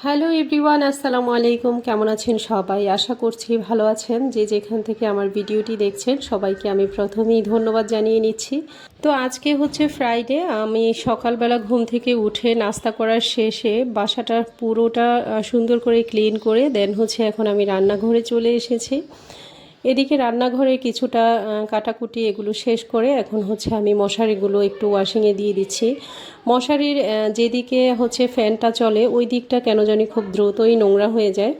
Hello everyone, আসসালামু আলাইকুম। কেমন আছেন সবাই? আশা করছি ভালো আছেন। যে যেখান থেকে আমার ভিডিওটি দেখছেন সবাইকে আমি প্রথমেই ধন্যবাদ জানিয়ে নিচ্ছি। তো আজকে হচ্ছে ফ্রাইডে। আমি সকালবেলা ঘুম থেকে উঠে নাস্তা করার শেষে বাসাটা পুরোটা সুন্দর করে ক্লিন করে দেন হচ্ছে এখন আমি রান্নাঘরে চলে এসেছি। এদিকে রান্নাঘরে কিছুটা কাটাকুটি এগুলো শেষ করে এখন হচ্ছে আমি মশারিগুলো একটু ওয়াশিংয়ে দিয়ে দিচ্ছি। মশারির যেদিকে হচ্ছে ফ্যানটা চলে ওই দিকটা কেন জানি খুব দ্রুতই নোংরা হয়ে যায়।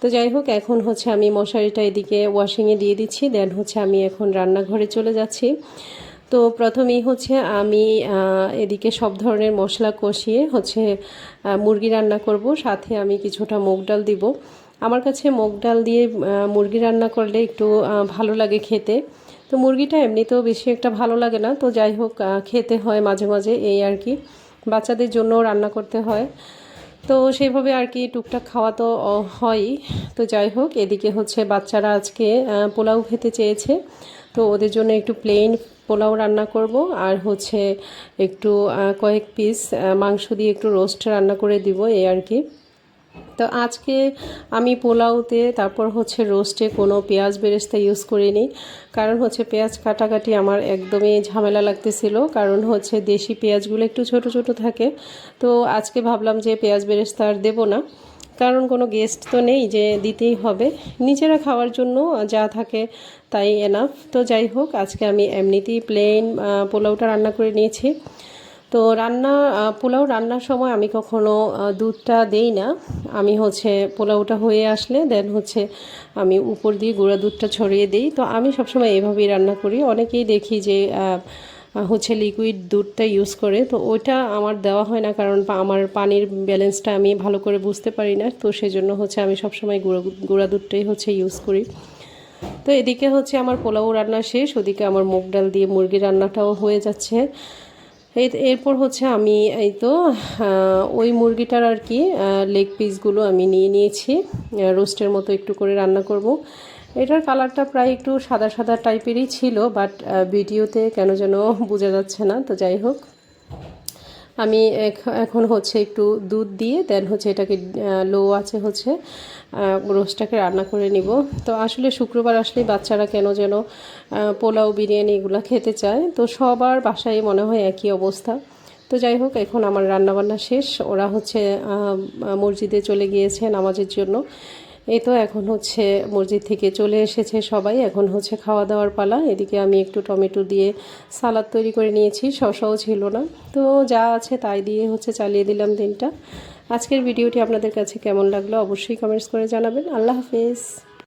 তো যাই হোক, এখন হচ্ছে আমি মশারিটা এদিকে ওয়াশিংয়ে দিয়ে দিচ্ছি। দেন হচ্ছে আমি এখন রান্নাঘরে চলে যাচ্ছি। তো প্রথমেই হচ্ছে আমি এদিকে সব ধরনের মশলা কষিয়ে হচ্ছে মুরগি রান্না করব, সাথে আমি কিছুটা মুগ ডাল দিব। আমার কাছে মুগ ডাল দিয়ে মুরগি রান্না করলে একটু ভালো লাগে খেতে। তো মুরগিটা এমনিতেও বেশি একটা ভালো লাগে না, তো যাই হোক খেতে হয় মাঝে মাঝে, এই আর কি। বাচ্চাদের জন্য রান্না করতে হয়, তো সেইভাবে আর কি টুকটাক খাওয়া তো হয়ই। তো যাই হোক, এদিকে হচ্ছে বাচ্চারা আজকে পোলাও খেতে চেয়েছে, তো ওদের জন্য একটু প্লেন পোলাও রান্না করব, আর হচ্ছে একটু কয়েক পিস মাংস দিয়ে একটু রোস্ট রান্না করে দিব, এই আর কি। তো আজকে আমি পোলাওতে তারপর হচ্ছে রোস্টে কোনো পেঁয়াজ বেরেস্তা ইউজ করিনি, কারণ হচ্ছে পেঁয়াজ কাটাকাটি আমার একদমই ঝামেলা লাগতেছিল, কারণ হচ্ছে দেশি পেঁয়াজগুলো একটু ছোট ছোট থাকে। তো আজকে ভাবলাম যে পেঁয়াজ বেরেস্তা আর দেবো না, কারণ কোনো গেস্ট তো নেই যে দিতেই হবে, নিজেরা খাওয়ার জন্য যা থাকে তাই এনাফ। তো যাই হোক, আজকে আমি এমনিতেই প্লেন পোলাওটা রান্না করে নিয়েছি। তো পোলাও রান্নার সময় আমি কখনো দুধটা দেই না। আমি হচ্ছে পোলাওটা হয়ে আসলে দেন হচ্ছে আমি উপর দিয়ে গুঁড়া দুধটা ছড়িয়ে দিই। তো আমি সবসময় এভাবেই রান্না করি। অনেকেই দেখি যে হচ্ছে লিকুইড দুধটা ইউজ করে, তো ওইটা আমার দেওয়া হয় না, কারণ আমার পানির ব্যালেন্সটা আমি ভালো করে বুঝতে পারি না। তো সেজন্য হচ্ছে আমি সবসময় গুঁড়া দুধটাই হচ্ছে ইউজ করি। তো এদিকে হচ্ছে আমার পোলাও রান্না শেষ, ওদিকে আমার মুগ ডাল দিয়ে মুরগি রান্নাটাও হয়ে যাচ্ছে। এরপর হচ্ছে আমি এই তো ওই মুরগিটার আর কি লেগ পিসগুলো আমি নিয়ে নিয়েছি, রোস্টের মতো একটু করে রান্না করব। এটার কালারটা প্রায় একটু সাদা সাদা টাইপেরই ছিল, বাট ভিডিওতে কেন যেন বোঝা যাচ্ছে না। তো যাই হোক, আমি এখন হচ্ছে একটু দুধ দিয়ে দেন হচ্ছে এটাকে লো আছে হচ্ছে রোস্টটাকে রান্না করে নিব। তো আসলে শুক্রবার আসলেই বাচ্চারা কেন যেন পোলাও বিরিয়ানি এগুলো খেতে চায়, তো সবার বাসায় মনে হয় একই অবস্থা। তো যাই হোক, এখন আমার রান্নাবান্না শেষ, ওরা হচ্ছে মসজিদে চলে গিয়েছে নামাজের জন্য। এই তো এখন হচ্ছে মসজিদ থেকে চলে এসেছে সবাই, এখন হচ্ছে খাওয়া দাওয়ার পালা। এদিকে আমি একটু টমেটো দিয়ে সালাদ তৈরি করে নিয়েছি, শসাও ছিল না, তো যা আছে তাই দিয়ে হচ্ছে চালিয়ে দিলাম দিনটা। আজকের ভিডিওটি আপনাদের কাছে কেমন লাগলো অবশ্যই কমেন্টস করে জানাবেন। আল্লাহ হাফেজ।